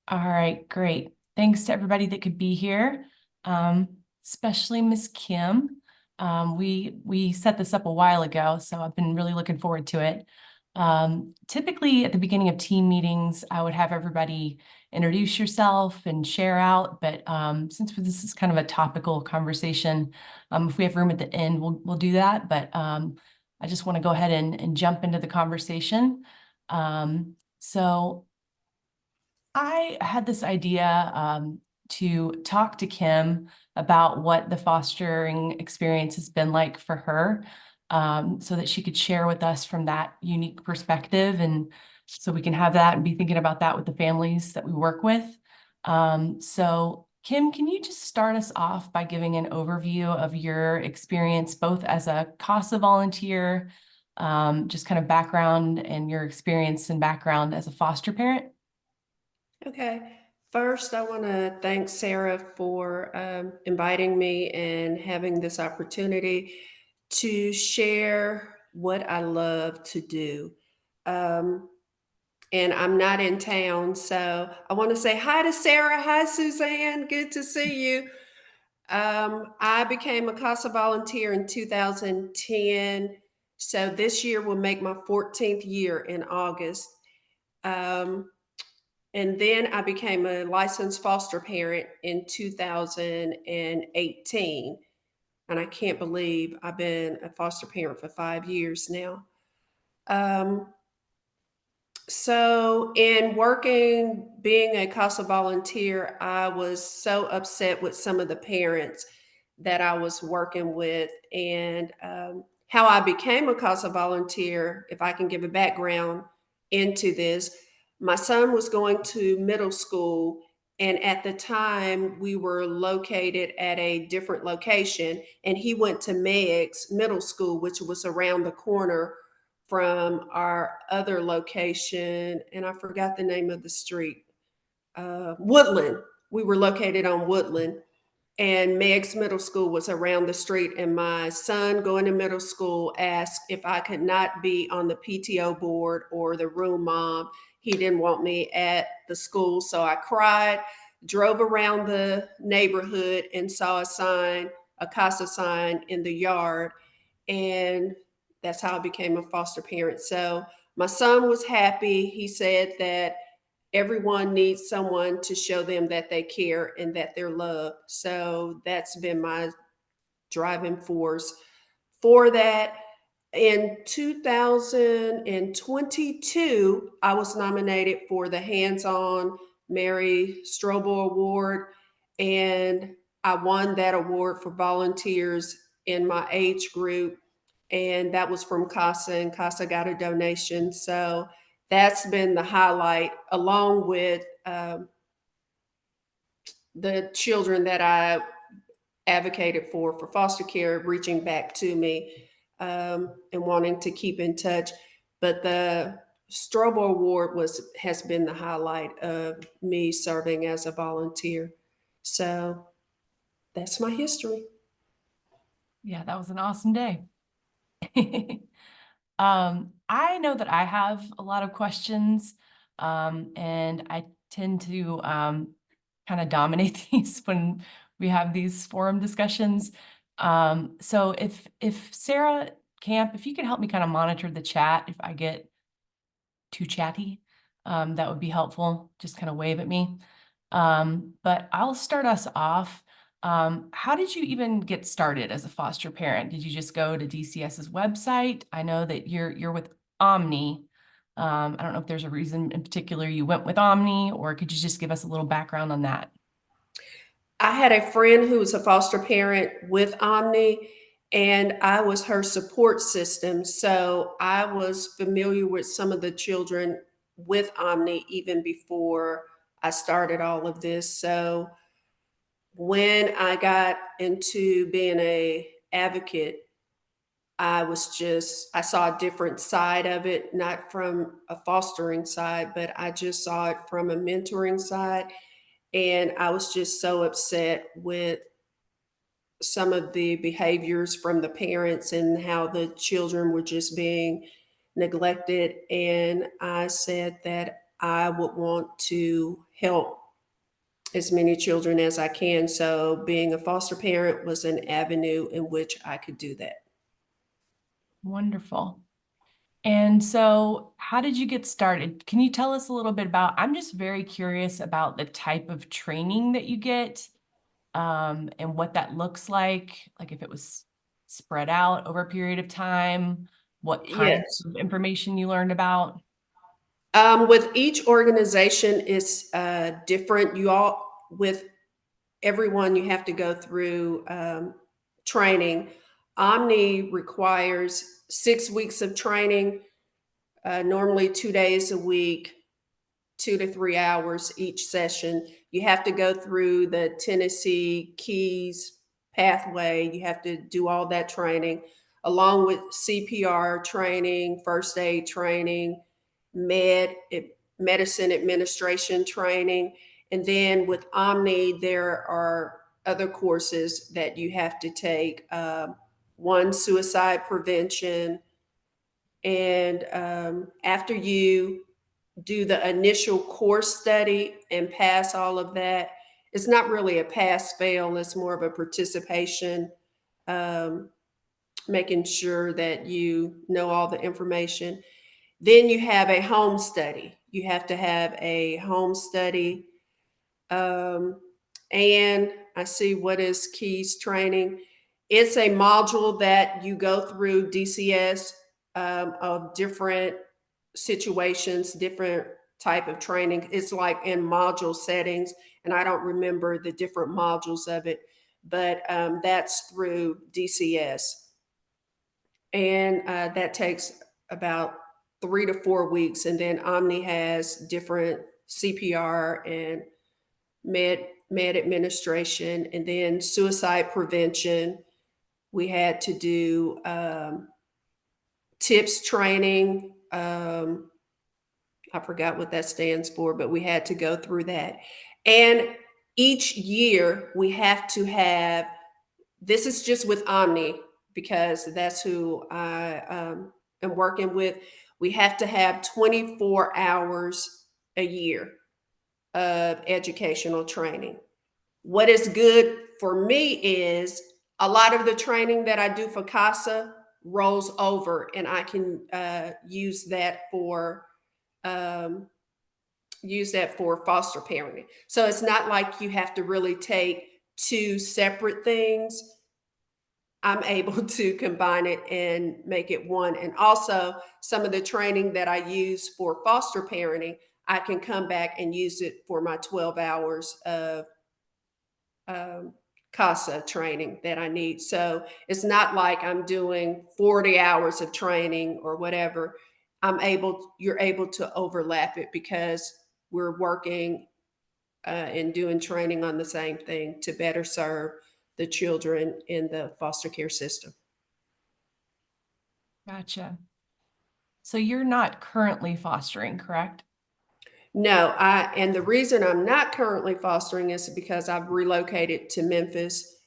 All right, great. Thanks to everybody that could be here, um, especially Miss Kim. We set this up a while ago, so I've been really looking forward to it. Typically, at the beginning of team meetings, I would have everybody introduce yourself and share out, but since this is kind of a topical conversation, if we have room at the end, we'll do that. But I just want to go ahead and jump into the conversation. So I had this idea to talk to Kim about what the fostering experience has been like for her, so that she could share with us from that unique perspective. And so we can have that and be thinking about that with the families that we work with. So Kim, can you just start us off by giving an overview of your experience, both as a CASA volunteer, just kind of background and your experience and background as a foster parent? Okay. First, I want to thank Sarah for inviting me and having this opportunity to share what I love to do. Um, and I'm not in town, so I want to say hi to Sarah. Hi, Suzanne. Good to see you. I became a CASA volunteer in 2010. So this year will make my 14th year in August. Um, and then I became a licensed foster parent in 2018. And I can't believe I've been a foster parent for 5 years now. Um, so, in working, being a CASA volunteer, I was so upset with some of the parents that I was working with. And how I became a CASA volunteer, if I can give a background into this, my son was going to middle school. And at the time, we were located at a different location, and he went to Meg's Middle School, which was around the corner from our other location, and I forgot the name of the street. Woodland. We were located on Woodland, and Meg's Middle School was around the street. And my son, going to middle school, asked if I could not be on the PTO board or the room mom. He didn't want me at the school, so I cried, drove around the neighborhood, and saw a sign, a CASA sign in the yard, and that's how I became a foster parent. So my son was happy. He said that everyone needs someone to show them that they care and that they're loved. So that's been my driving force for that. In 2022, I was nominated for the Hands On Mary Strobel Award, and I won that award for volunteers in my age group. And that was from CASA, and CASA got a donation. So that's been the highlight, along with the children that I advocated for foster care reaching back to me and wanting to keep in touch. But the Strobo Award has been the highlight of me serving as a volunteer. So that's my history. Yeah, that was an awesome day. I know that I have a lot of questions, and I tend to kind of dominate these when we have these forum discussions. So if Sarah Camp, if you could help me kind of monitor the chat, if I get too chatty, that would be helpful. Just kind of wave at me. But I'll start us off. How did you even get started as a foster parent? Did you just go to DCS's website? I know that you're with Omni. I don't know if there's a reason in particular you went with Omni, or could you just give us a little background on that? I had a friend who was a foster parent with Omni, and I was her support system. So I was familiar with some of the children with Omni even before I started all of this. So when I got into being a advocate, I saw a different side of it, not from a fostering side, but I just saw it from a mentoring side. And I was just so upset with some of the behaviors from the parents and how the children were just being neglected. And I said that I would want to help as many children as I can. So being a foster parent was an avenue in which I could do that. Wonderful. And so how did you get started? Can you tell us a little bit about, I'm just very curious about the type of training that you get, and what that looks like if it was spread out over a period of time, what kinds Yes. of information you learned about. With each organization is different. You all, with everyone, you have to go through training. Omni requires 6 weeks of training, normally 2 days a week, 2 to 3 hours each session. You have to go through the Tennessee Keys pathway. You have to do all that training, along with CPR training, first aid training, medicine administration training. And then with Omni, there are other courses that you have to take. One, suicide prevention. And after you do the initial course study and pass all of that, it's not really a pass fail, it's more of a participation, um, making sure that you know all the information. Then you have a home study. You have to have a home study. Um, and I see what is Keys training. It's a module that you go through DCS, of different situations, different type of training. It's like in module settings, and I don't remember the different modules of it, but that's through DCS, and that takes about 3 to 4 weeks. And then Omni has different CPR and med administration, and then suicide prevention. We had to do tips training. I forgot what that stands for, but we had to go through that. And each year we have to have, this is just with Omni because that's who I am working with. We have to have 24 hours a year of educational training. What is good for me is a lot of the training that I do for CASA rolls over, and I can um, use that for foster parenting. So it's not like you have to really take two separate things. I'm able to combine it and make it one. And also, some of the training that I use for foster parenting, I can come back and use it for my 12 hours of um, CASA training that I need. So it's not like I'm doing 40 hours of training or whatever. You're able to overlap it because we're working and doing training on the same thing to better serve the children in the foster care system. Gotcha. So you're not currently fostering, correct? No, and the reason I'm not currently fostering is because I've relocated to Memphis.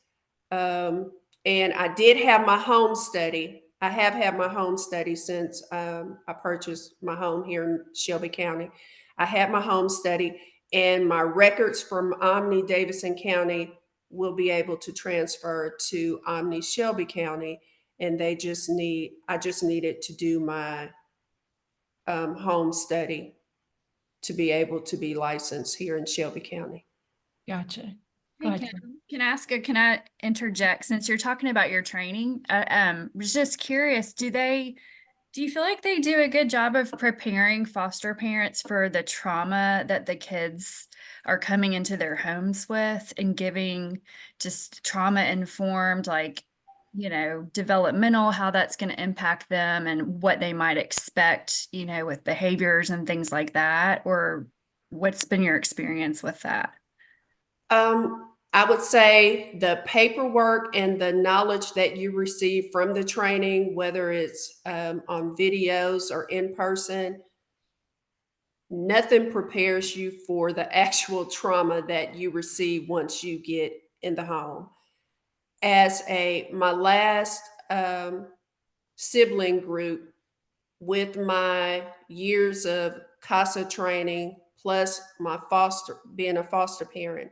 Um, and I did have my home study. I have had my home study since I purchased my home here in Shelby County. I had my home study, and my records from Omni Davidson County will be able to transfer to Omni Shelby County. And I just needed to do my home study to be able to be licensed here in Shelby County. Gotcha. Go Hey, ahead, Kim. can I interject since you're talking about your training? Was just curious, do you feel like they do a good job of preparing foster parents for the trauma that the kids are coming into their homes with and giving just trauma informed, like, developmental, how that's going to impact them and what they might expect, with behaviors and things like that? Or what's been your experience with that? I would say the paperwork and the knowledge that you receive from the training, whether it's on videos or in person, nothing prepares you for the actual trauma that you receive once you get in the home. My last sibling group, with my years of CASA training plus my being a foster parent,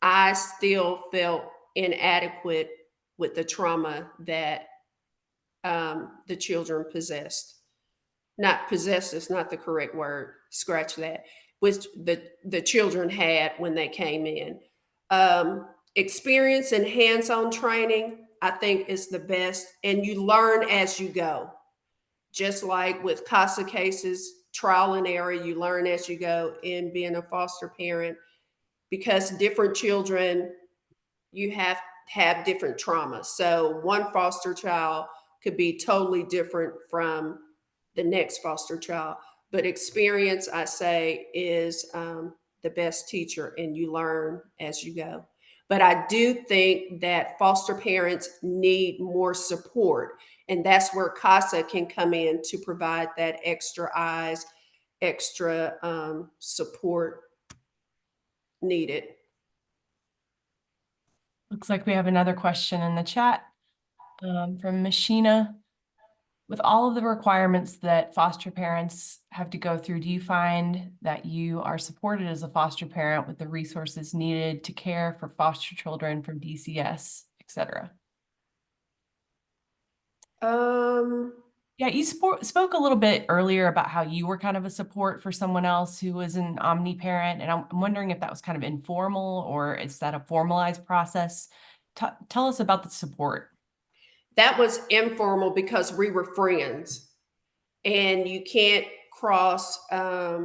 I still felt inadequate with the trauma that the children possessed. Not possessed is not the correct word. Scratch that. Which the children had when they came in. Experience and hands-on training, I think, is the best, and you learn as you go. Just like with CASA cases, trial and error, you learn as you go in being a foster parent because different children, you have different traumas. So one foster child could be totally different from the next foster child. But experience, I say, is the best teacher, and you learn as you go. But I do think that foster parents need more support. And that's where CASA can come in to provide that extra eyes, extra support needed. Looks like we have another question in the chat from Machina. With all of the requirements that foster parents have to go through, do you find that you are supported as a foster parent with the resources needed to care for foster children from DCS, et cetera? Yeah, you spoke a little bit earlier about how you were kind of a support for someone else who was an Omni parent, and I'm wondering if that was kind of informal or is that a formalized process? Tell us about the support. That was informal because we were friends, and you can't cross. I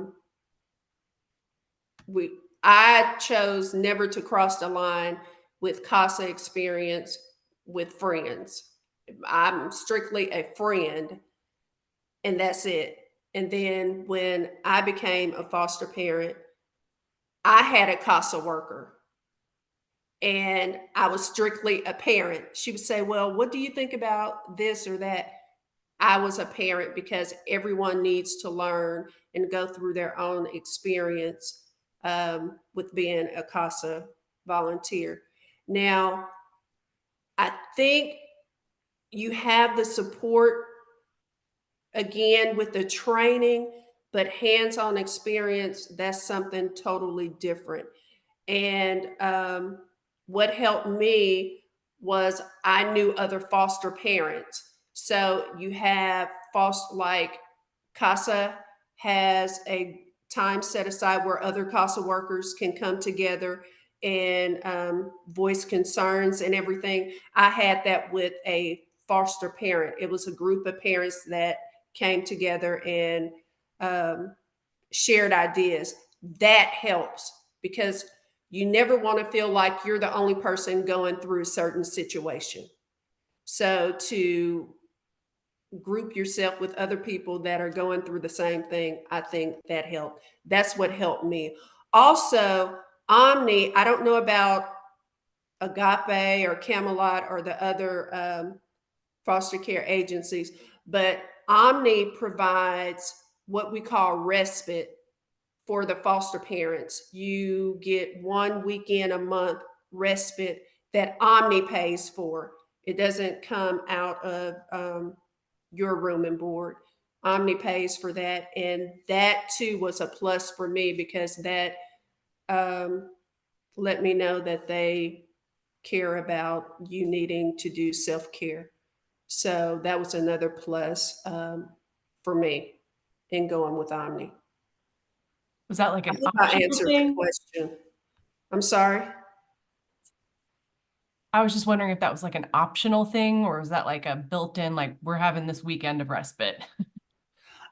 chose never to cross the line with CASA experience with friends. I'm strictly a friend, and that's it. And then when I became a foster parent, I had a CASA worker, and I was strictly a parent. She would say, "Well, what do you think about this or that?" I was a parent because everyone needs to learn and go through their own experience with being a CASA volunteer. Now, I think you have the support again with the training, but hands on experience, that's something totally different. And what helped me was I knew other foster parents. So you have foster, like CASA has a time set aside where other CASA workers can come together and voice concerns and everything. I had that with a foster parent. It was a group of parents that came together and shared ideas. That helps because you never want to feel like you're the only person going through a certain situation. So to group yourself with other people that are going through the same thing, I think that helped. That's what helped me. Also, Omni, I don't know about Agape or Camelot or the other foster care agencies, but Omni provides what we call respite for the foster parents. You get 1 weekend a month respite that Omni pays for. It doesn't come out of your room and board. Omni pays for that. And that too was a plus for me because that let me know that they care about you needing to do self care. So that was another plus for me in going with Omni. Was that like I an hope I optional answered the thing? question. I'm sorry. I was just wondering if that was like an optional thing, or was that like a built-in, like we're having this weekend of respite?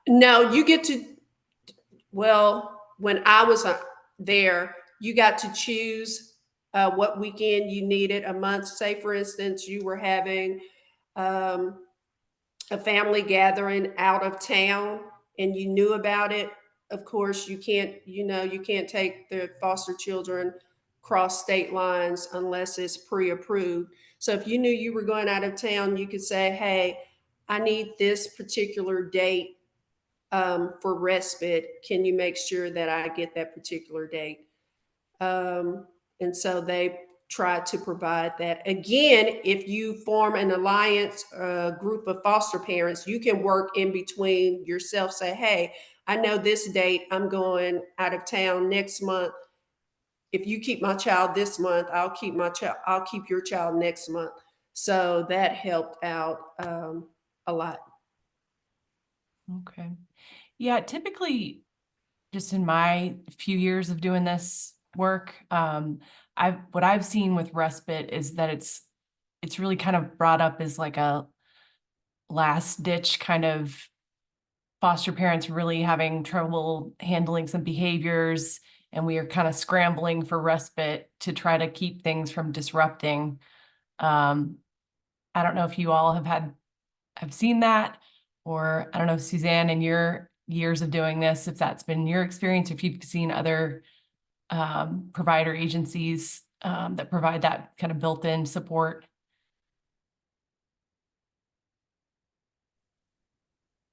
No, you get to, well, when I was there, you got to choose what weekend you needed a month. Say, for instance, you were having um, a family gathering out of town and you knew about it. Of course, you can't, you can't take the foster children cross state lines unless it's pre-approved. So if you knew you were going out of town, you could say, hey, I need this particular date for respite. Can you make sure that I get that particular date? And so they try to provide that. Again, if you form an alliance, group of foster parents, you can work in between yourself, say, hey, I know this date, I'm going out of town next month. If you keep my child this month, I'll keep your child next month. So that helped out a lot. Okay. Yeah, typically, just in my few years of doing this work, what I've seen with respite is that it's really kind of brought up as like a last ditch kind of foster parents really having trouble handling some behaviors, and we are kind of scrambling for respite to try to keep things from disrupting. Um, I don't know if you all have seen that, or I don't know, Suzanne, in your years of doing this, if that's been your experience, if you've seen other provider agencies that provide that kind of built-in support.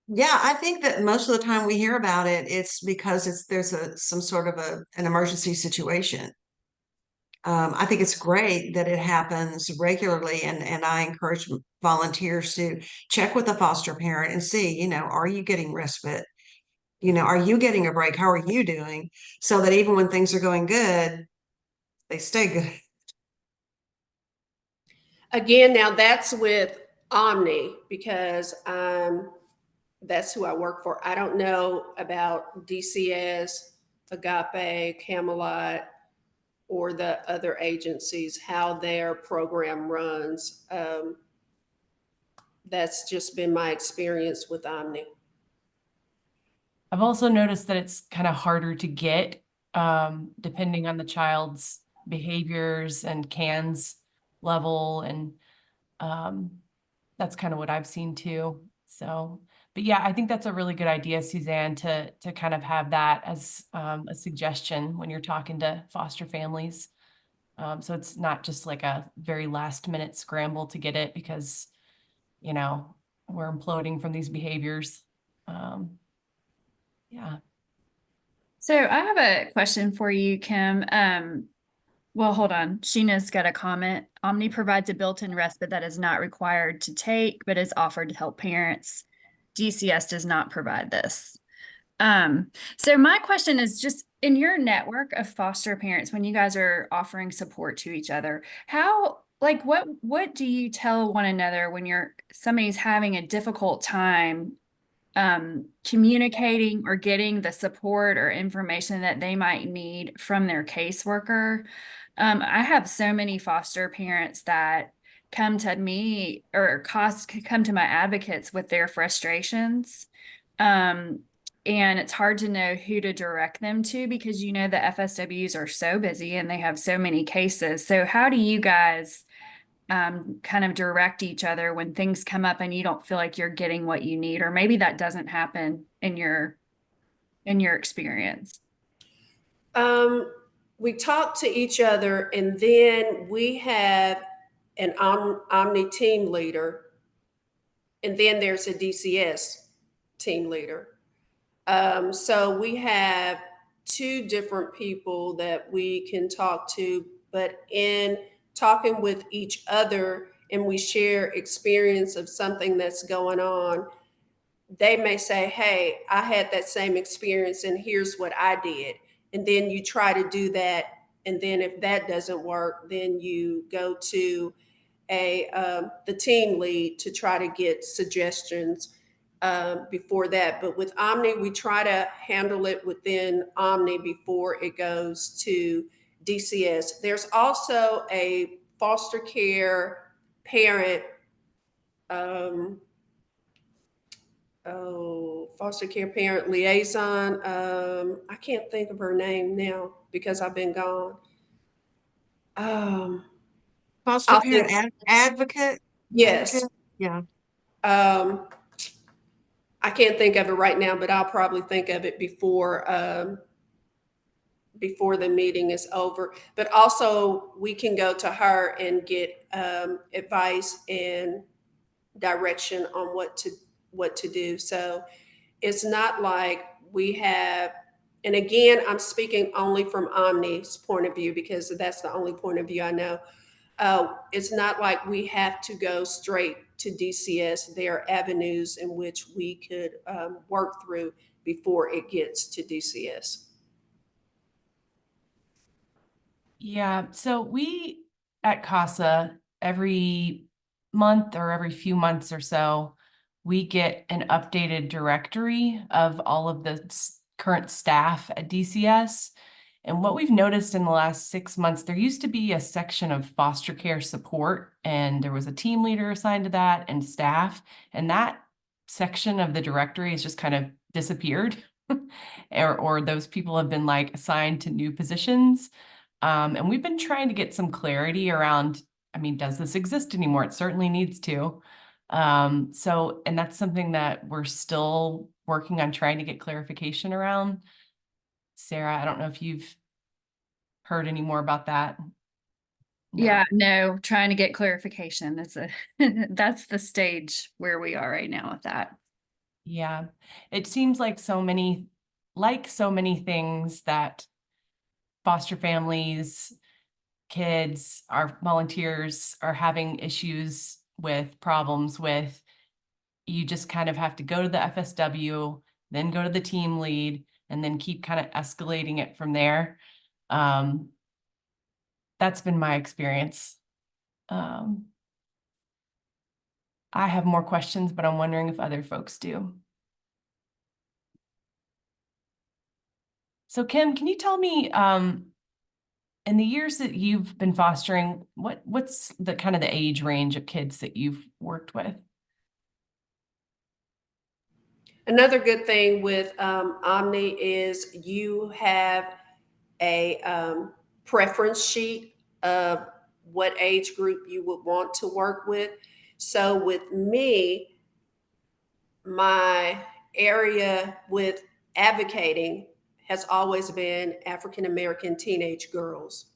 Yeah, I think that most of the time we hear about it, it's because there's some sort of an emergency situation. I think it's great that it happens regularly, and I encourage volunteers to check with the foster parent and see, are you getting respite? Are you getting a break? How are you doing? So that even when things are going good, they stay good. Again, now that's with Omni because that's who I work for. I don't know about DCS, Agape, Camelot, or the other agencies, how their program runs. That's just been my experience with Omni. I've also noticed that it's kind of harder to get, depending on the child's behaviors and CANS level, and that's kind of what I've seen too. So, but yeah, I think that's a really good idea, Suzanne, to kind of have that as a suggestion when you're talking to foster families. So it's not just like a very last minute scramble to get it because, we're imploding from these behaviors. Yeah. So I have a question for you, Kim. Well, hold on. Sheena's got a comment. Omni provides a built-in respite that is not required to take, but is offered to help parents. DCS does not provide this. So my question is just in your network of foster parents, when you guys are offering support to each other, what do you tell one another when somebody's having a difficult time communicating or getting the support or information that they might need from their caseworker? I have so many foster parents that come to me or come to my advocates with their frustrations. And it's hard to know who to direct them to because the FSWs are so busy and they have so many cases. So how do you guys kind of direct each other when things come up and you don't feel like you're getting what you need, or maybe that doesn't happen in your experience? We talk to each other, and then we have an Omni team leader, and then there's a DCS team leader. So we have two different people that we can talk to, but in talking with each other and we share experience of something that's going on, they may say, hey, I had that same experience and here's what I did. And then you try to do that. And then if that doesn't work, then you go to the team lead to try to get suggestions before that. But with Omni, we try to handle it within Omni before it goes to DCS. There's also a foster care parent, foster care parent liaison. I can't think of her name now because I've been gone. Foster I'll parent think, advocate, yes. advocate. Yeah. Um, I can't think of it right now, but I'll probably think of it before the meeting is over. But also, we can go to her and get advice and direction on what to do. So it's not like we have. And again, I'm speaking only from Omni's point of view because that's the only point of view I know. It's not like we have to go straight to DCS. There are avenues in which we could work through before it gets to DCS. Yeah, so we at CASA, every month or every few months or so, we get an updated directory of all of the current staff at DCS. And what we've noticed in the last 6 months, there used to be a section of foster care support, and there was a team leader assigned to that and staff. And that section of the directory has just kind of disappeared. Or those people have been like assigned to new positions. And we've been trying to get some clarity around, I mean, does this exist anymore? It certainly needs to. And that's something that we're still working on trying to get clarification around. Sarah, I don't know if you've heard any more about that. No. Yeah, no, trying to get clarification. That's the stage where we are right now with that. Yeah, it seems like so many things that foster families, kids, our volunteers are having issues with, problems with. You just kind of have to go to the FSW, then go to the team lead, and then keep kind of escalating it from there. That's been my experience. I have more questions, but I'm wondering if other folks do. So Kim, can you tell me, in the years that you've been fostering, what's the kind of the age range of kids that you've worked with? Another good thing with Omni is you have a preference sheet of what age group you would want to work with. So with me, my area with advocating has always been African American teenage girls.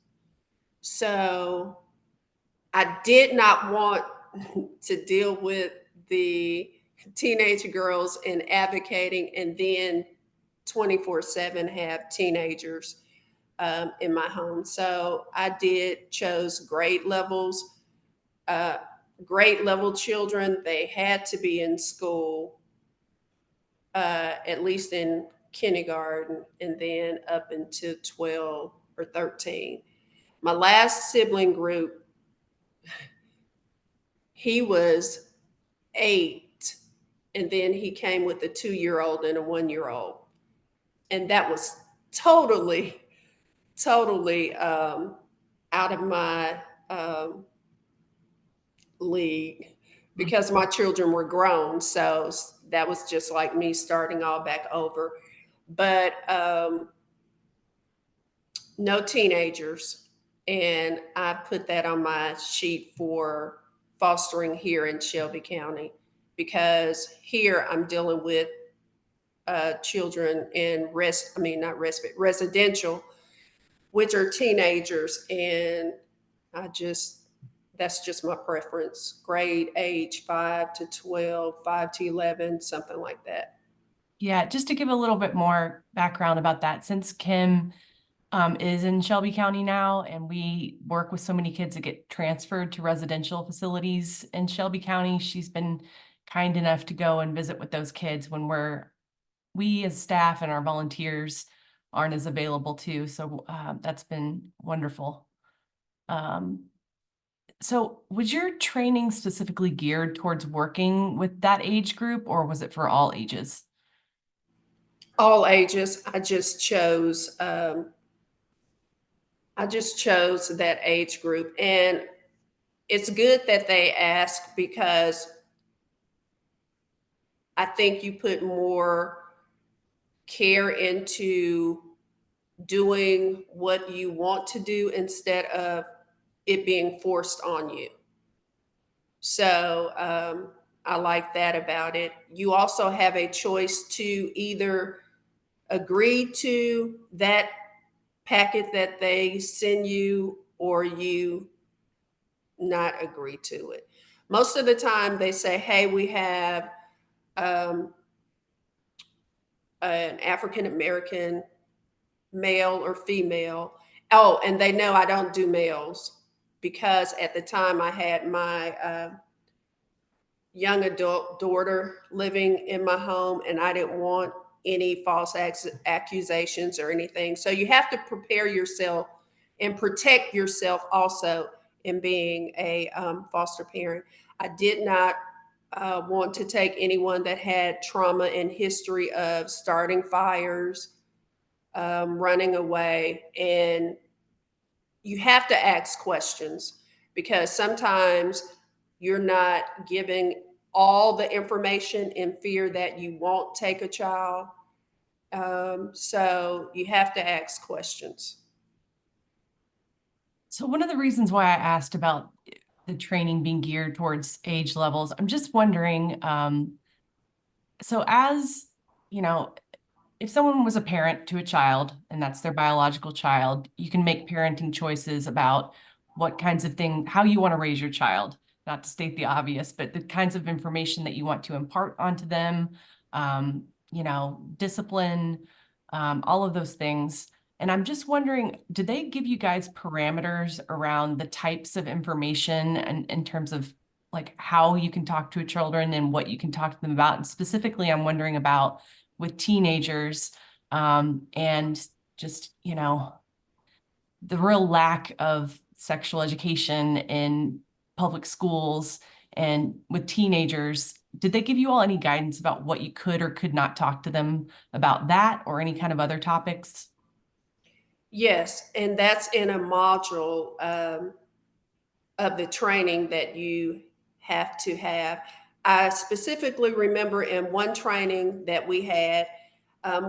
So I did not want to deal with the teenage girls in advocating and then 24/7 have teenagers in my home. So I chose grade level children. They had to be in school, at least in kindergarten, and then up into 12 or 13. My last sibling group, he was 8, and then he came with a 2-year-old and a 1-year-old. And that was totally out of my league because my children were grown. So that was just like me starting all back over. But no teenagers. And I put that on my sheet for fostering here in Shelby County because here I'm dealing with children in residential, which are teenagers. And that's just my preference. Grade age 5 to 12, 5 to 11, something like that. Yeah, just to give a little bit more background about that, since Kim is in Shelby County now, and we work with so many kids that get transferred to residential facilities in Shelby County, she's been kind enough to go and visit with those kids when we as staff and our volunteers aren't as available too. So that's been wonderful. So was your training specifically geared towards working with that age group, or was it for all ages? All ages. I just chose that age group. And it's good that they ask because I think you put more care into doing what you want to do instead of it being forced on you. So I like that about it. You also have a choice to either agree to that packet that they send you or you not agree to it. Most of the time they say, hey, we have um, an African American male or female. Oh, and they know I don't do males because at the time I had my young adult daughter living in my home and I didn't want any false accusations or anything. So you have to prepare yourself and protect yourself also in being a foster parent. I did not want to take anyone that had trauma and history of starting fires, running away, and you have to ask questions because sometimes you're not giving all the information in fear that you won't take a child. So you have to ask questions. So one of the reasons why I asked about the training being geared towards age levels, I'm just wondering, so as, you know, if someone was a parent to a child and that's their biological child, you can make parenting choices about what kinds of things, how you want to raise your child, not to state the obvious, but the kinds of information that you want to impart onto them, discipline, all of those things. And I'm just wondering, do they give you guys parameters around the types of information and in terms of like how you can talk to children and what you can talk to them about? And specifically, I'm wondering about with teenagers, and just, the real lack of sexual education in public schools and with teenagers. Did they give you all any guidance about what you could or could not talk to them about that or any kind of other topics? Yes, and that's in a module of the training that you have to have. I specifically remember in one training that we had,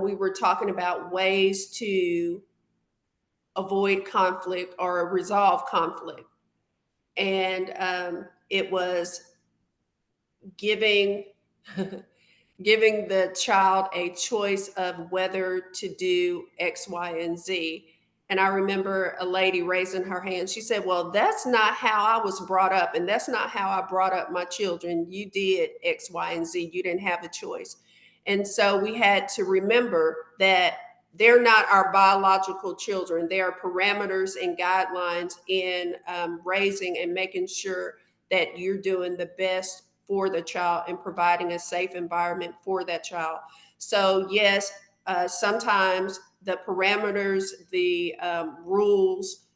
we were talking about ways to avoid conflict or resolve conflict. And it was giving giving the child a choice of whether to do X, Y, and Z. And I remember a lady raising her hand. She said, "Well, that's not how I was brought up, and that's not how I brought up my children. You did X, Y, and Z. You didn't have a choice." And so we had to remember that they're not our biological children. There are parameters and guidelines in raising and making sure that you're doing the best for the child and providing a safe environment for that child. So, yes, sometimes the parameters, the rules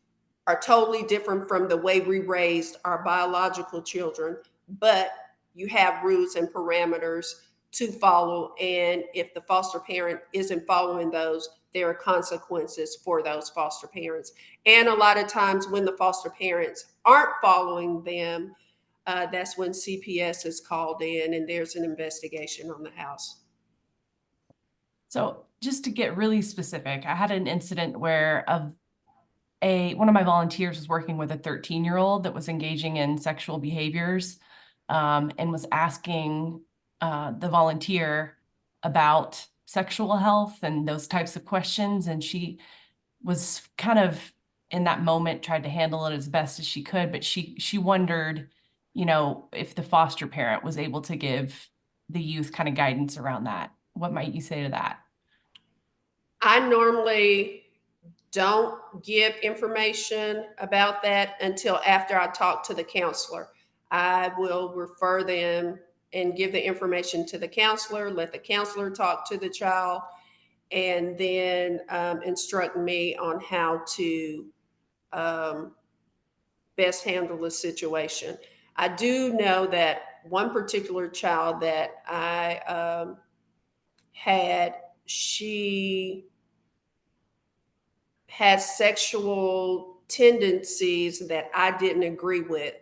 are totally different from the way we raised our biological children, but you have rules and parameters to follow. And if the foster parent isn't following those, there are consequences for those foster parents. And a lot of times when the foster parents aren't following them, that's when CPS is called in and there's an investigation on the house. So just to get really specific, I had an incident where one of my volunteers was working with a 13-year-old that was engaging in sexual behaviors, and was asking the volunteer about sexual health and those types of questions. And she was kind of in that moment tried to handle it as best as she could, but she wondered, if the foster parent was able to give the youth kind of guidance around that. What might you say to that? I normally don't give information about that until after I talk to the counselor. I will refer them and give the information to the counselor, let the counselor talk to the child, and then instruct me on how to um, best handle the situation. I do know that one particular child that I had, she has sexual tendencies that I didn't agree with.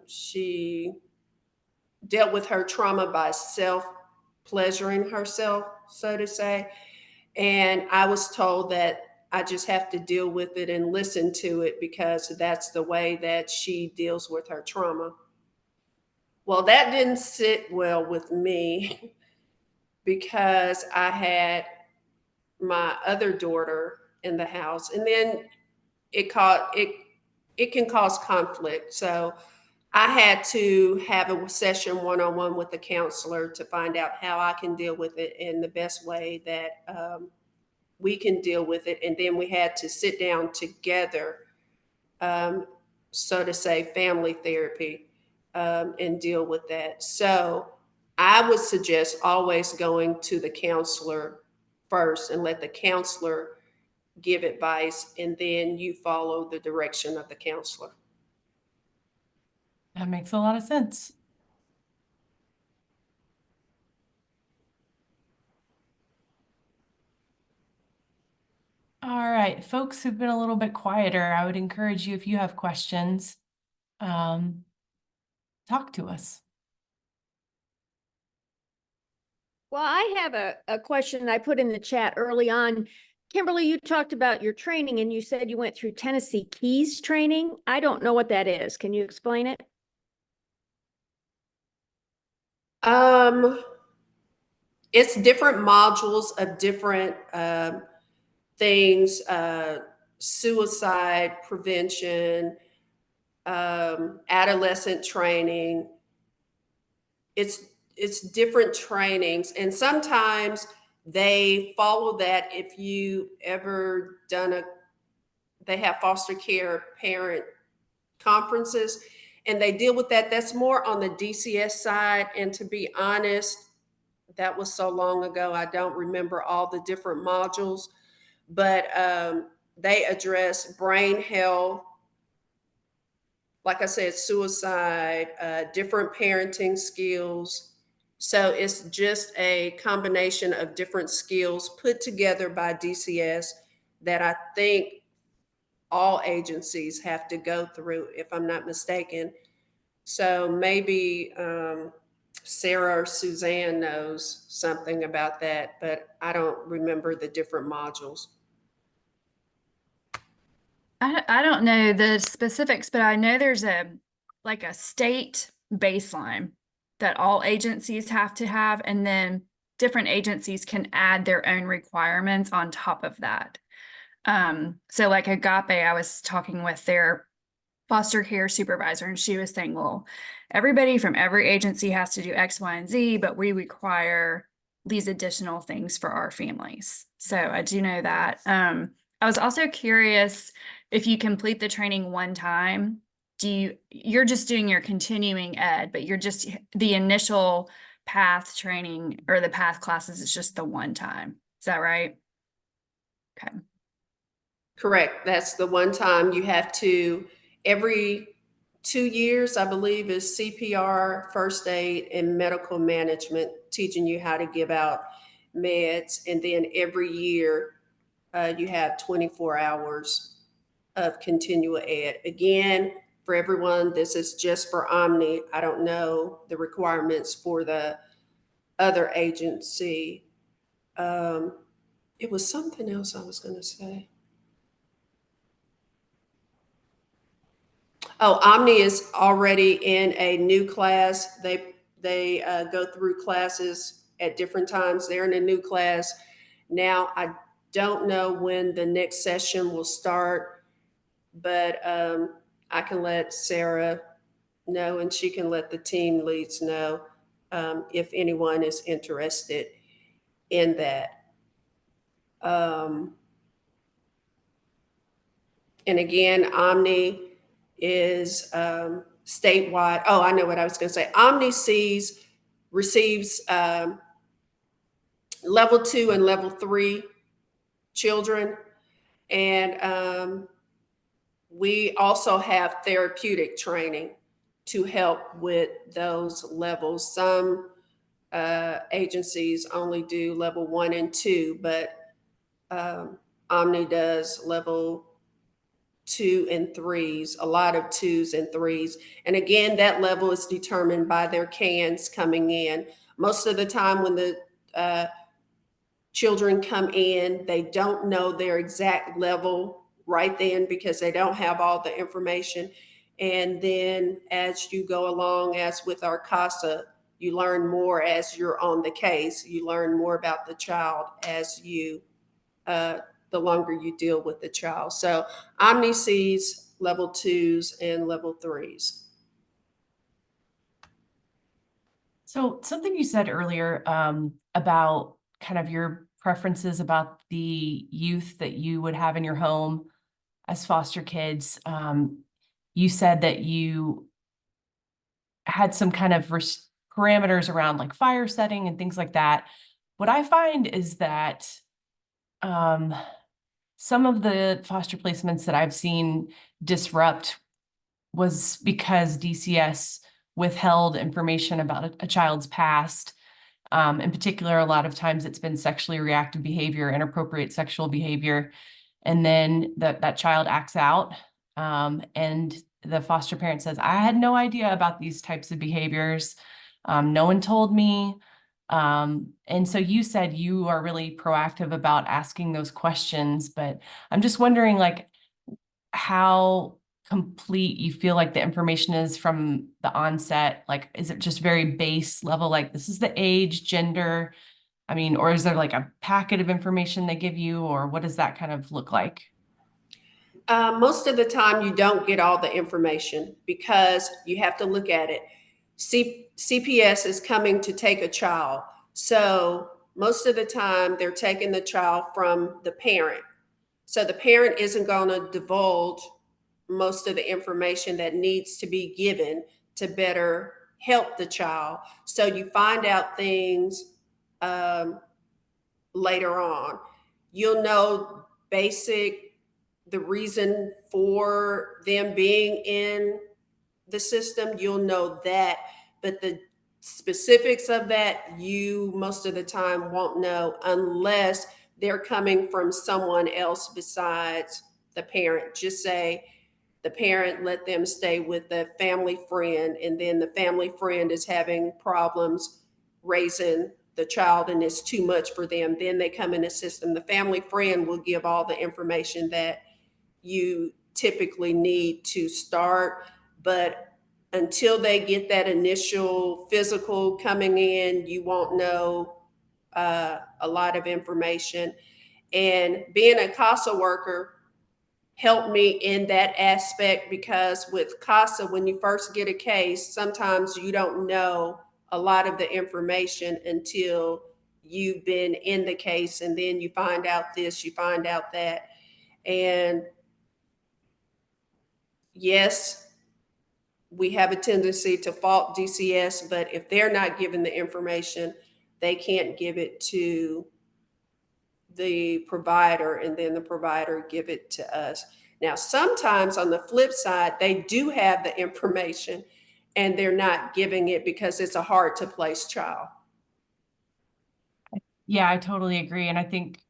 She dealt with her trauma by self pleasuring herself, so to say. And I was told that I just have to deal with it and listen to it because that's the way that she deals with her trauma. Well, that didn't sit well with me because I had my other daughter in the house, and then it can cause conflict. So I had to have a session one-on-one with the counselor to find out how I can deal with it in the best way that we can deal with it. And then we had to sit down together, um, so to say, family therapy, and deal with that. So I would suggest always going to the counselor first and let the counselor give advice, and then you follow the direction of the counselor. That makes a lot of sense. All right, folks who've been a little bit quieter, I would encourage you, if you have questions, talk to us. Well, I have a question I put in the chat early on. Kimberly, you talked about your training and you said you went through Tennessee Keys training. I don't know what that is. Can you explain it? It's different modules of different things, suicide prevention, adolescent training. It's different trainings, and sometimes they follow that. If you ever they have foster care parent conferences, and they deal with that. That's more on the DCS side, and to be honest, that was so long ago, I don't remember all the different modules, but they address brain health, like I said, suicide, different parenting skills. So it's just a combination of different skills put together by DCS that I think all agencies have to go through, if I'm not mistaken. So maybe Sarah or Suzanne knows something about that, but I don't remember the different modules. I don't know the specifics, but I know there's a state baseline that all agencies have to have, and then different agencies can add their own requirements on top of that. So like Agape, I was talking with their foster care supervisor, and she was saying, well, everybody from every agency has to do X, Y, and Z, but we require these additional things for our families. So I do know that. I was also curious, if you complete the training one time, you're just doing your continuing ed, but you're just the initial path training or the path classes, it's just the one time. Is that right? Okay. Correct. That's the one time you have to, every 2 years, I believe, is CPR, first aid, and medical management, teaching you how to give out meds. And then every year, you have 24 hours of continual ed. Again, for everyone, this is just for Omni. I don't know the requirements for the other agency. It was something else I was going to say. Oh, Omni is already in a new class. They go through classes at different times. They're in a new class now. I don't know when the next session will start, but I can let Sara know, and she can let the team leads know if anyone is interested in that. And again, Omni is statewide. Oh, I know what I was going to say. Omni receives level 2 and level 3 children. And we also have therapeutic training to help with those levels. Some agencies only do level 1 and 2, but Omni does level 2 and 3s, a lot of 2s and 3s. And again, that level is determined by their cans coming in. Most of the time when the children come in, they don't know their exact level right then because they don't have all the information. And then as you go along, as with our CASA, you learn more as you're on the case. You learn more about the child as you the longer you deal with the child. So Omni sees level 2s and level 3s. So something you said earlier about kind of your preferences about the youth that you would have in your home as foster kids. You said that you had some kind of parameters around like fire setting and things like that. What I find is that some of the foster placements that I've seen disrupt was because DCS withheld information about a child's past. In particular, a lot of times it's been sexually reactive behavior, inappropriate sexual behavior, and then that child acts out, and the foster parent says, I had no idea about these types of behaviors. No one told me. And so you said you are really proactive about asking those questions, but I'm just wondering, like, how complete you feel like the information is from the onset. Like, is it just very base level, like this is the age, gender? I mean, or is there like a packet of information they give you, or what does that kind of look like? Most of the time, you don't get all the information because you have to look at it. CPS is coming to take a child. So most of the time, they're taking the child from the parent. So the parent isn't going to divulge most of the information that needs to be given to better help the child. So you find out things later on. You'll know the reason for them being in the system, you'll know that, but the specifics of that, you most of the time won't know unless they're coming from someone else besides the parent. Just say the parent let them stay with the family friend, and then the family friend is having problems raising the child and it's too much for them. Then they come in the system. The family friend will give all the information that you typically need to start, but until they get that initial physical coming in, you won't know a lot of information. And being a CASA worker helped me in that aspect because with CASA, when you first get a case, sometimes you don't know a lot of the information until you've been in the case, and then you find out this, you find out that. And yes, we have a tendency to fault DCS, but if they're not given the information, they can't give it to the provider, and then the provider give it to us. Now, sometimes on the flip side, they do have the information and they're not giving it because it's a hard to place child. Yeah, I totally agree. And I think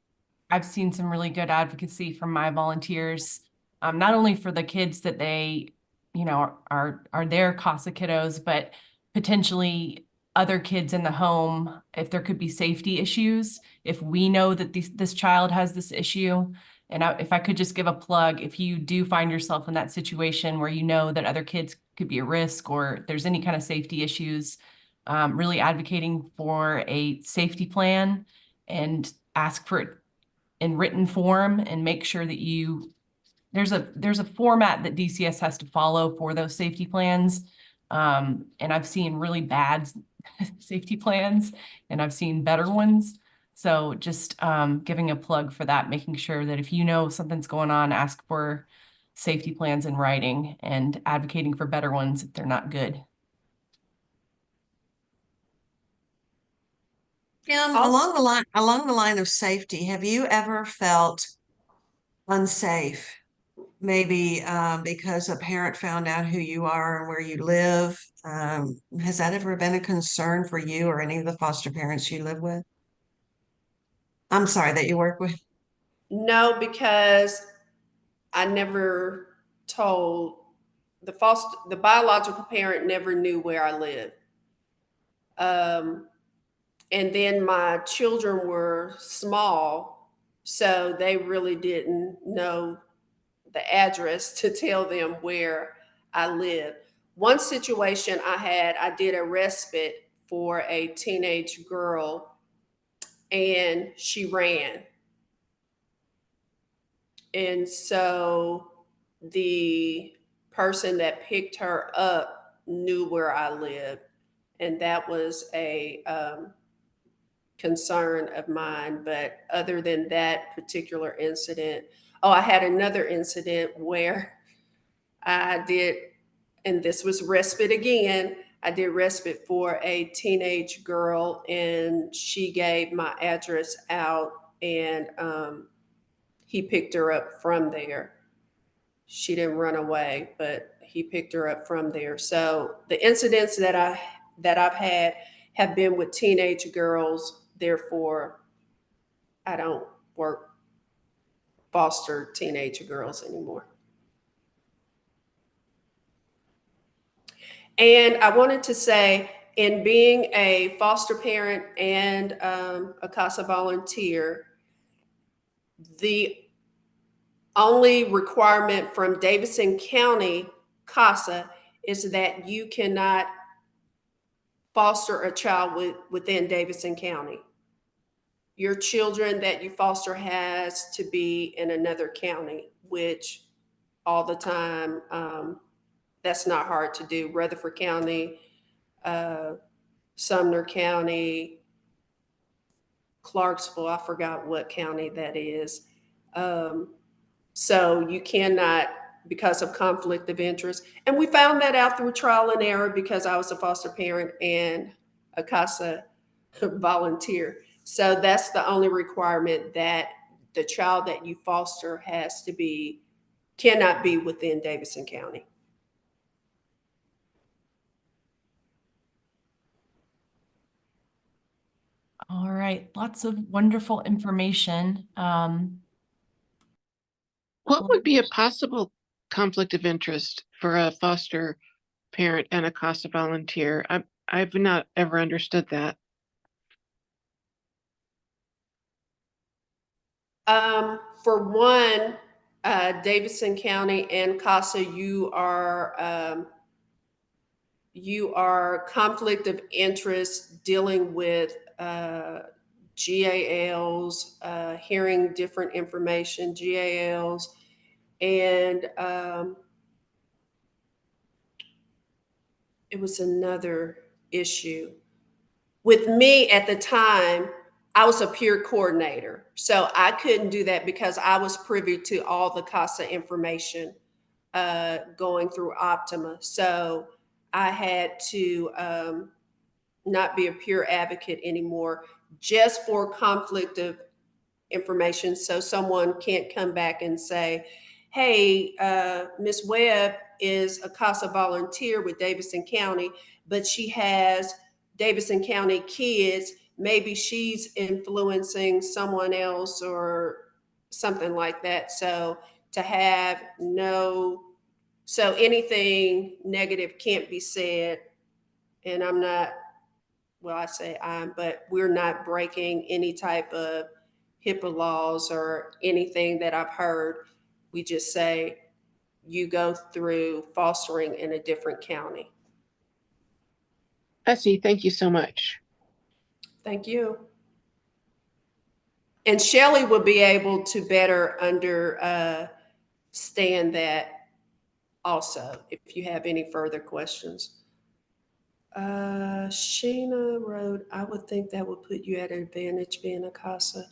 I've seen some really good advocacy from my volunteers, not only for the kids that they, are their CASA kiddos, but potentially other kids in the home, if there could be safety issues, if we know that this child has this issue. And if I could just give a plug, if you do find yourself in that situation where you know that other kids could be at risk or there's any kind of safety issues, really advocating for a safety plan and ask for it in written form and make sure that there's a format that DCS has to follow for those safety plans. And I've seen really bad safety plans and I've seen better ones. So just giving a plug for that, making sure that if you know something's going on, ask for safety plans in writing and advocating for better ones if they're not good. Along the line of safety, have you ever felt unsafe? Maybe because a parent found out who you are and where you live. Has that ever been a concern for you or any of the foster parents you live with? I'm sorry, that you work with. No, because I never told the biological parent never knew where I lived. And then my children were small, so they really didn't know the address to tell them where I lived. One situation I did a respite for a teenage girl and she ran. And so the person that picked her up knew where I lived. And that was a concern of mine. But other than that particular incident, I had another incident where I did, and this was respite again. I did respite for a teenage girl, and she gave my address out, and he picked her up from there. She didn't run away, but he picked her up from there. So the incidents that I've had have been with teenage girls. Therefore, I don't work foster teenage girls anymore. And I wanted to say, in being a foster parent and a CASA volunteer, the only requirement from Davidson County CASA is that you cannot foster a child within Davidson County. Your children that you foster has to be in another county, which all the time, that's not hard to do. Rutherford County, Sumner County, Clarksville, I forgot what county that is. So you cannot, because of conflict of interest. And we found that out through trial and error because I was a foster parent and a CASA volunteer. So that's the only requirement, that the child that you foster cannot be within Davidson County. All right, lots of wonderful information. What would be a possible conflict of interest for a foster parent and a CASA volunteer? I've not ever understood that. For one, Davidson County and CASA, you are conflict of interest dealing with GALs, hearing different information, GALs, and it was another issue. With me at the time, I was a peer coordinator. So I couldn't do that because I was privy to all the CASA information going through Optima. So I had to not be a peer advocate anymore, just for conflict of information. So someone can't come back and say, hey, Miss Webb is a CASA volunteer with Davidson County, but she has Davidson County kids. Maybe she's influencing someone else or something like that. So so anything negative can't be said. And but we're not breaking any type of HIPAA laws or anything that I've heard. We just say you go through fostering in a different county. I see. Thank you so much. Thank you. And Shelley will be able to better understand that also, if you have any further questions. Sheena wrote, I would think that would put you at an advantage being a CASA.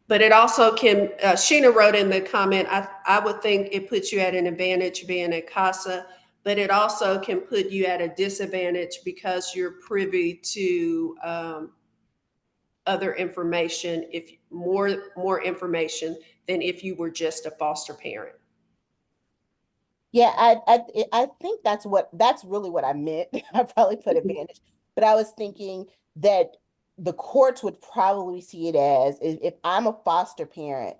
But it also can, Sheena wrote in the comment, I would think it puts you at an advantage being a CASA, but it also can put you at a disadvantage because you're privy to other information, if more information than if you were just a foster parent. Yeah, I think that's really what I meant. I probably put advantage, but I was thinking that the courts would probably see it as if I'm a foster parent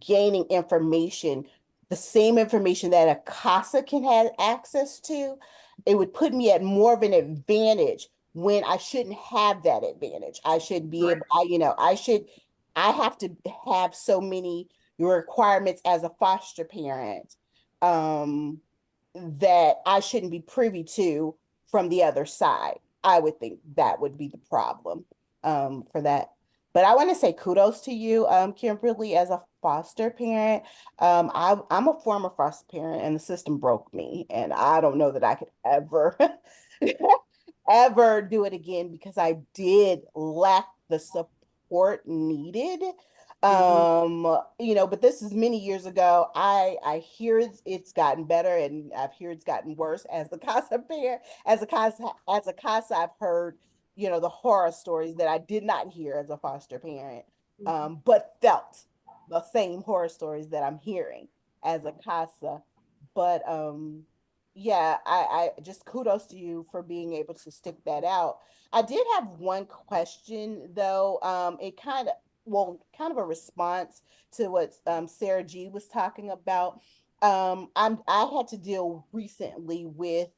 gaining information, the same information that a CASA can have access to, it would put me at more of an advantage when I shouldn't have that advantage. I should be able, I have to have so many requirements as a foster parent that I shouldn't be privy to from the other side. I would think that would be the problem for that. But I want to say kudos to you, Kimberly, as a foster parent. I'm a former foster parent and the system broke me. And I don't know that I could ever, ever do it again because I did lack the support needed But this is many years ago. I hear it's gotten better, and I hear it's gotten worse as the CASA parent. As a CASA, I've heard, the horror stories that I did not hear as a foster parent, but felt the same horror stories that I'm hearing as a CASA. But yeah, I just kudos to you for being able to stick that out. I did have one question though. It kind of a response to what Sarah G was talking about. I had to deal recently with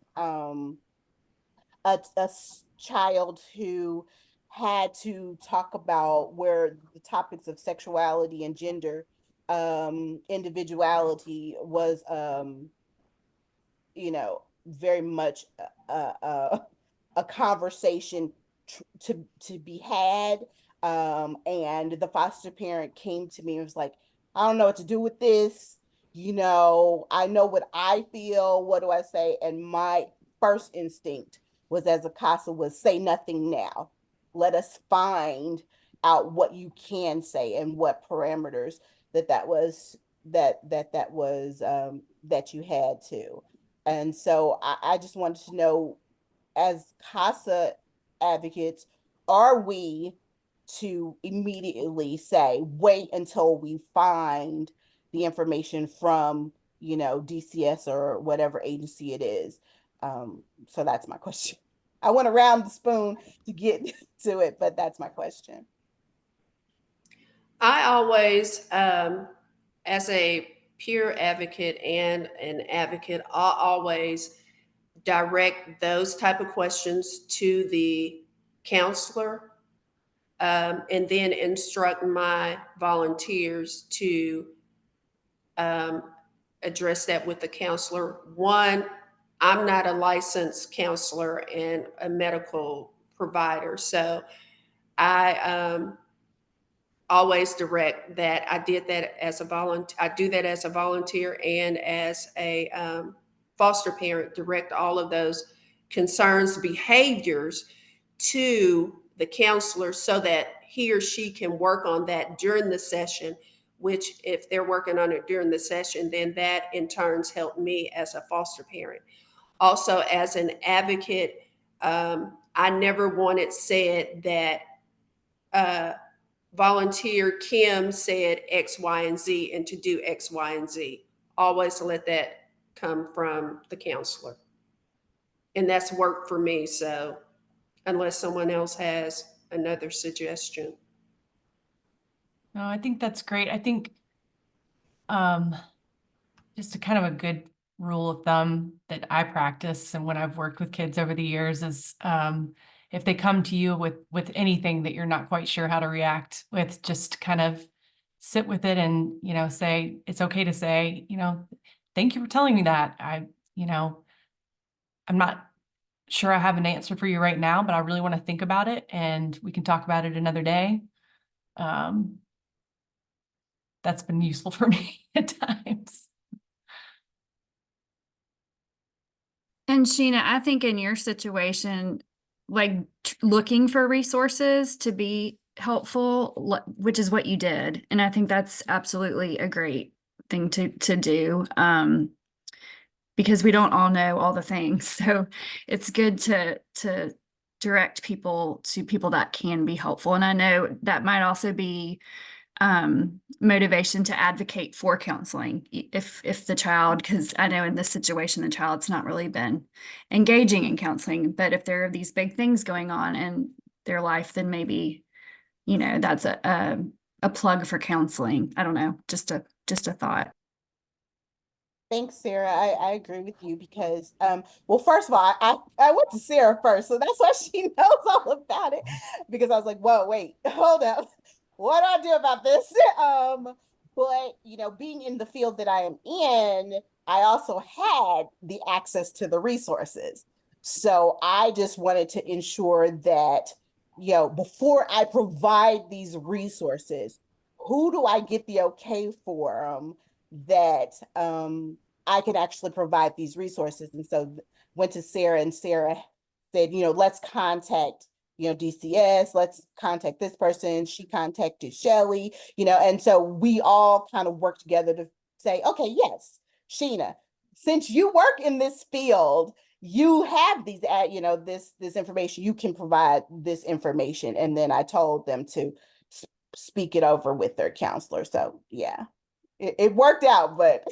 child who had to talk about where the topics of sexuality and gender individuality was very much a conversation to be had. And the foster parent came to me and was like, I don't know what to do with this. I know what I feel. What do I say? And my first instinct was, as a CASA, was say nothing now. Let us find out what you can say and what parameters that was that you had to. And so I just wanted to know, as CASA advocates, are we to immediately say, wait until we find the information from, DCS or whatever agency it is? So that's my question. I went around the spoon to get to it, but that's my question. I always, as a peer advocate and an advocate, I always direct those type of questions to the counselor, and then instruct my volunteers to address that with the counselor. One, I'm not a licensed counselor and a medical provider, so I always direct that. I did that as a volunteer. I do that as a volunteer and as a foster parent. Direct all of those concerns, behaviors to the counselor so that he or she can work on that during the session. Which, if they're working on it during the session, then that in turns help me as a foster parent. Also, as an advocate, I never wanted said that. Volunteer Kim said X, Y, and Z, and to do X, Y, and Z. Always let that come from the counselor. And that's worked for me. So, unless someone else has another suggestion. No, I think that's great. I think um, just a kind of a good rule of thumb that I practice and when I've worked with kids over the years is if they come to you with anything that you're not quite sure how to react with, just kind of sit with it and, say, it's okay to say, thank you for telling me that. I'm not sure I have an answer for you right now, but I really want to think about it and we can talk about it another day. That's been useful for me at times. And Sheena, I think in your situation, like looking for resources to be helpful, which is what you did. And I think that's absolutely a great thing to do. Because we don't all know all the things. So it's good to direct people to people that can be helpful. And I know that might also be motivation to advocate for counseling if the child, because I know in this situation the child's not really been engaging in counseling, but if there are these big things going on in their life, then maybe that's a plug for counseling. I don't know, just a thought. Thanks, Sarah. I agree with you because, well, first of all, I went to Sarah first, so that's why she knows all about it. Because I was like, whoa, wait, hold up. What do I do about this? But being in the field that I am in, I also had the access to the resources. So I just wanted to ensure that, before I provide these resources, who do I get the okay for that I can actually provide these resources? And so went to Sarah, and Sarah said, let's contact DCS, let's contact this person. She contacted Shelley, and so we all kind of work together to say, okay, yes, Sheena, since you work in this field, you have these, this information, you can provide this information. And then I told them to speak it over with their counselor. So yeah, it worked out, but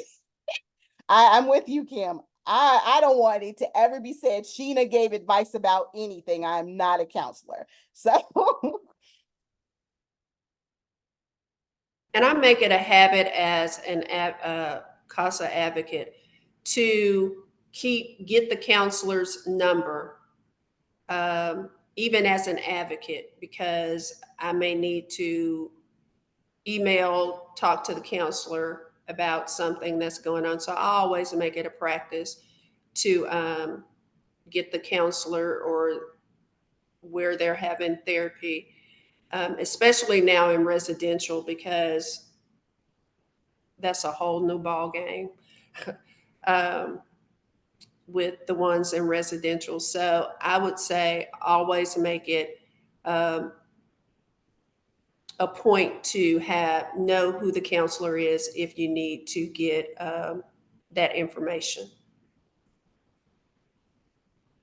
I'm with you, Kim. I don't want it to ever be said Sheena gave advice about anything. I'm not a counselor. So And I make it a habit as an CASA advocate to get the counselor's number, even as an advocate, because I may need to email, talk to the counselor about something that's going on. So I always make it a practice to get the counselor or where they're having therapy, especially now in residential, because that's a whole new ball game with the ones in residential. So I would say always make it a point to know who the counselor is if you need to get that information.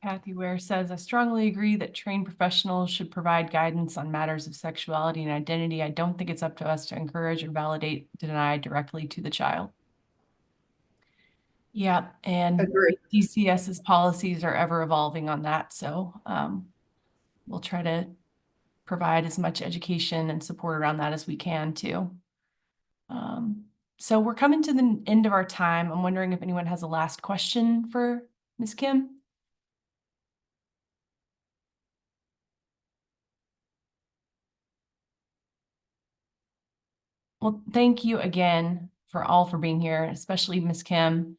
Kathy Ware says, I strongly agree that trained professionals should provide guidance on matters of sexuality and identity. I don't think it's up to us to encourage or validate, deny directly to the child. Yeah, and Agree. DCS's policies are ever evolving on that. So we'll try to provide as much education and support around that as we can too. So we're coming to the end of our time. I'm wondering if anyone has a last question for Ms. Kim. Well, thank you again for being here, especially Ms. Kim,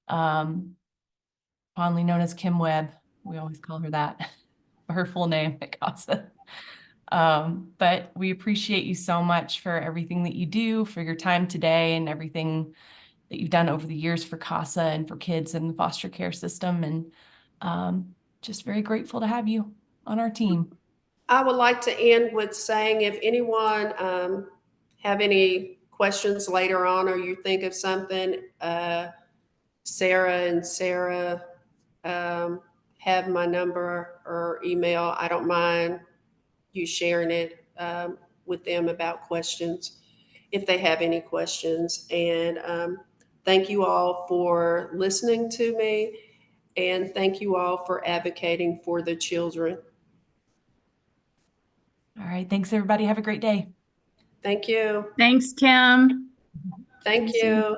fondly known as Kim Webb. We always call her that, her full name at CASA. But we appreciate you so much for everything that you do, for your time today and everything that you've done over the years for CASA and for kids in the foster care system. And just very grateful to have you on our team. I would like to end with saying, if anyone have any questions later on, or you think of something, Sara and Sara have my number or email. I don't mind you sharing it with them about questions, if they have any questions. And thank you all for listening to me, and thank you all for advocating for the children. All right. Thanks, everybody. Have a great day. Thank you. Thanks, Kim. Thank you.